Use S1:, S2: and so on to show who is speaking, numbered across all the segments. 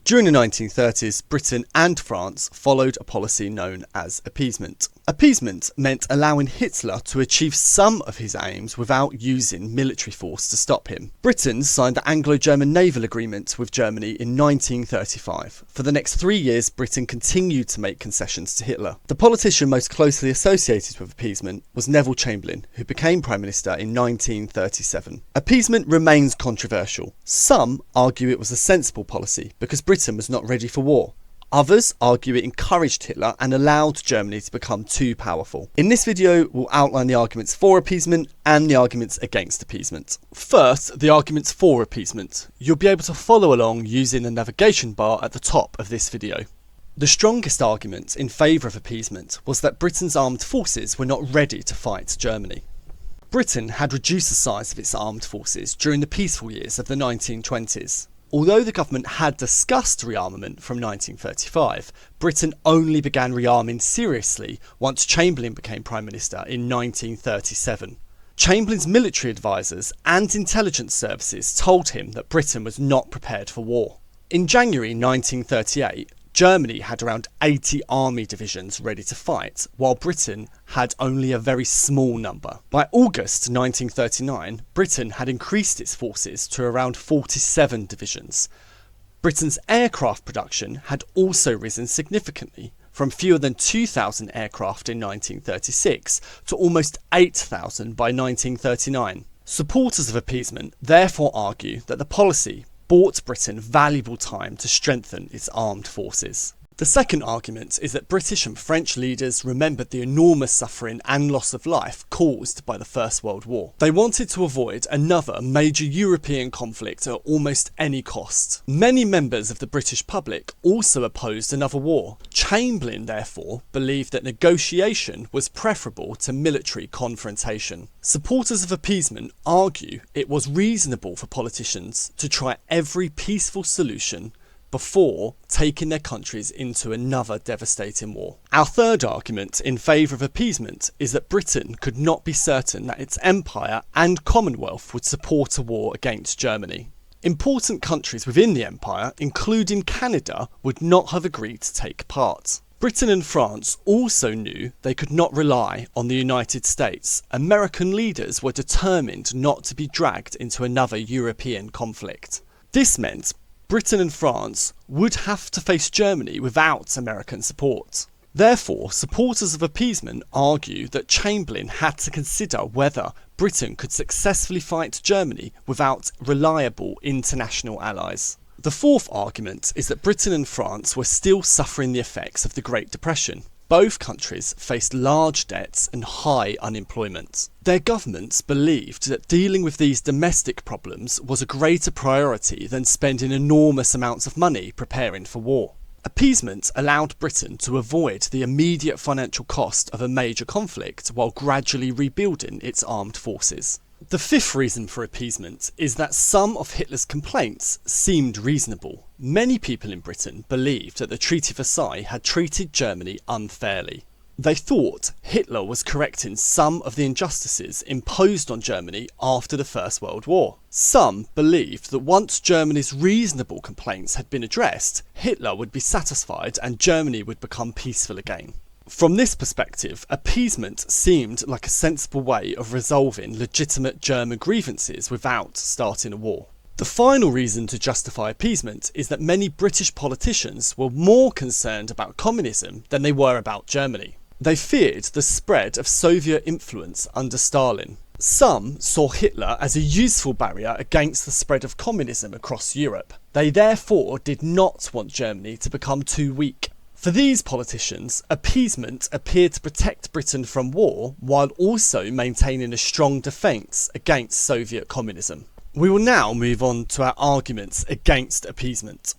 S1: During the 1930s, Britain and France followed a policy known as appeasement. Appeasement meant allowing Hitler to achieve some of his aims without using military force to stop him. Britain signed the Anglo-German Naval Agreement with Germany in 1935. For the next 3 years, Britain continued to make concessions to Hitler. The politician most closely associated with appeasement was Neville Chamberlain, who became Prime Minister in 1937. Appeasement remains controversial. Some argue it was a sensible policy because Britain was not ready for war. Others argue it encouraged Hitler and allowed Germany to become too powerful. In this video, we'll outline the arguments for appeasement and the arguments against appeasement. First, the arguments for appeasement. You'll be able to follow along using the navigation bar at the top of this video. The strongest argument in favour of appeasement was that Britain's armed forces were not ready to fight Germany. Britain had reduced the size of its armed forces during the peaceful years of the 1920s. Although the government had discussed rearmament from 1935, Britain only began rearming seriously once Chamberlain became Prime Minister in 1937. Chamberlain's military advisors and intelligence services told him that Britain was not prepared for war. In January 1938, Germany had around 80 army divisions ready to fight, while Britain had only a very small number. By August 1939, Britain had increased its forces to around 47 divisions. Britain's aircraft production had also risen significantly, from fewer than 2,000 aircraft in 1936 to almost 8,000 by 1939. Supporters of appeasement therefore argue that the policy bought Britain valuable time to strengthen its armed forces. The second argument is that British and French leaders remembered the enormous suffering and loss of life caused by the First World War. They wanted to avoid another major European conflict at almost any cost. Many members of the British public also opposed another war. Chamberlain, therefore, believed that negotiation was preferable to military confrontation. Supporters of appeasement argue it was reasonable for politicians to try every peaceful solution before taking their countries into another devastating war. Our third argument in favour of appeasement is that Britain could not be certain that its empire and Commonwealth would support a war against Germany. Important countries within the empire, including Canada, would not have agreed to take part. Britain and France also knew they could not rely on the United States. American leaders were determined not to be dragged into another European conflict. This meant Britain and France would have to face Germany without American support. Therefore, supporters of appeasement argue that Chamberlain had to consider whether Britain could successfully fight Germany without reliable international allies. The fourth argument is that Britain and France were still suffering the effects of the Great Depression. Both countries faced large debts and high unemployment. Their governments believed that dealing with these domestic problems was a greater priority than spending enormous amounts of money preparing for war. Appeasement allowed Britain to avoid the immediate financial cost of a major conflict while gradually rebuilding its armed forces. The fifth reason for appeasement is that some of Hitler's complaints seemed reasonable. Many people in Britain believed that the Treaty of Versailles had treated Germany unfairly. They thought Hitler was correcting some of the injustices imposed on Germany after the First World War. Some believed that once Germany's reasonable complaints had been addressed, Hitler would be satisfied and Germany would become peaceful again. From this perspective, appeasement seemed like a sensible way of resolving legitimate German grievances without starting a war. The final reason to justify appeasement is that many British politicians were more concerned about communism than they were about Germany. They feared the spread of Soviet influence under Stalin. Some saw Hitler as a useful barrier against the spread of communism across Europe. They therefore did not want Germany to become too weak. For these politicians, appeasement appeared to protect Britain from war while also maintaining a strong defence against Soviet communism. We will now move on to our arguments against appeasement.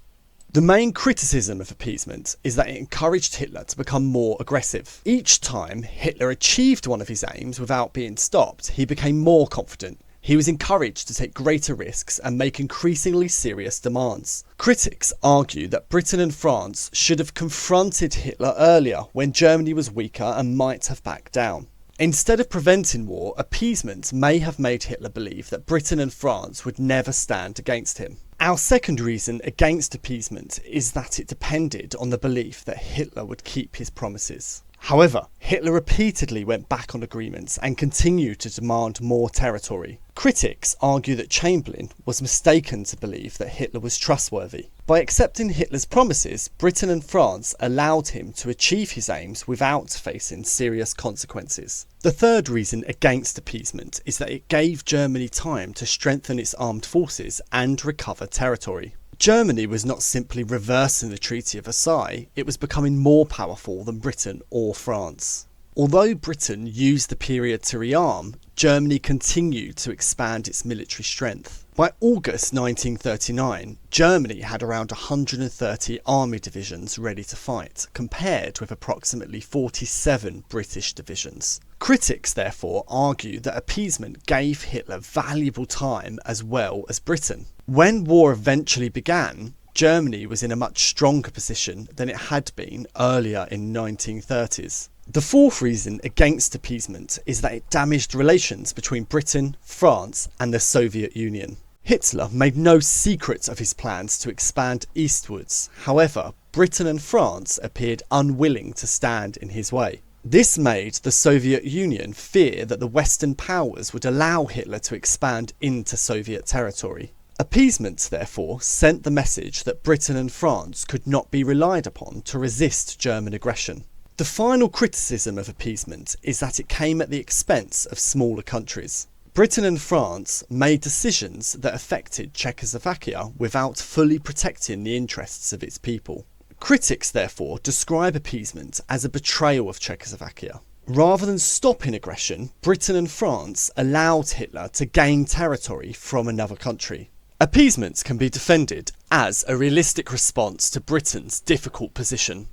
S1: The main criticism of appeasement is that it encouraged Hitler to become more aggressive. Each time Hitler achieved one of his aims without being stopped, he became more confident. He was encouraged to take greater risks and make increasingly serious demands. Critics argue that Britain and France should have confronted Hitler earlier when Germany was weaker and might have backed down. Instead of preventing war, appeasement may have made Hitler believe that Britain and France would never stand against him. Our second reason against appeasement is that it depended on the belief that Hitler would keep his promises. However, Hitler repeatedly went back on agreements and continued to demand more territory. Critics argue that Chamberlain was mistaken to believe that Hitler was trustworthy. By accepting Hitler's promises, Britain and France allowed him to achieve his aims without facing serious consequences. The third reason against appeasement is that it gave Germany time to strengthen its armed forces and recover territory. Germany was not simply reversing the Treaty of Versailles, it was becoming more powerful than Britain or France. Although Britain used the period to rearm, Germany continued to expand its military strength. By August 1939, Germany had around 130 army divisions ready to fight, compared with approximately 47 British divisions. Critics therefore argue that appeasement gave Hitler valuable time as well as Britain. When war eventually began, Germany was in a much stronger position than it had been earlier in the 1930s. The fourth reason against appeasement is that it damaged relations between Britain, France and the Soviet Union. Hitler made no secret of his plans to expand eastwards. However, Britain and France appeared unwilling to stand in his way. This made the Soviet Union fear that the Western powers would allow Hitler to expand into Soviet territory. Appeasement, therefore, sent the message that Britain and France could not be relied upon to resist German aggression. The final criticism of appeasement is that it came at the expense of smaller countries. Britain and France made decisions that affected Czechoslovakia without fully protecting the interests of its people. Critics, therefore, describe appeasement as a betrayal of Czechoslovakia. Rather than stopping aggression, Britain and France allowed Hitler to gain territory from another country. Appeasement can be defended as a realistic response to Britain's difficult position.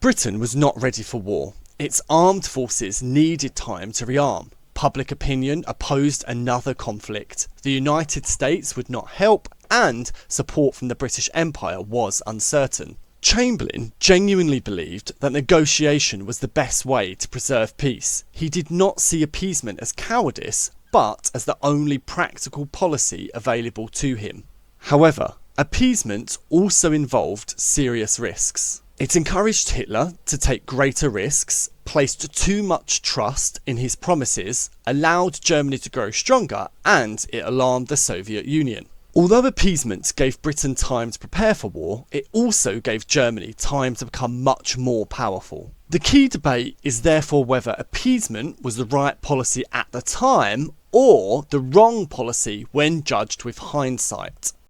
S1: Britain was not ready for war. Its armed forces needed time to rearm. Public opinion opposed another conflict. The United States would not help, and support from the British Empire was uncertain. Chamberlain genuinely believed that negotiation was the best way to preserve peace. He did not see appeasement as cowardice, but as the only practical policy available to him. However, appeasement also involved serious risks. It encouraged Hitler to take greater risks, placed too much trust in his promises, allowed Germany to grow stronger, and it alarmed the Soviet Union. Although appeasement gave Britain time to prepare for war, it also gave Germany time to become much more powerful. The key debate is therefore whether appeasement was the right policy at the time or the wrong policy when judged with hindsight.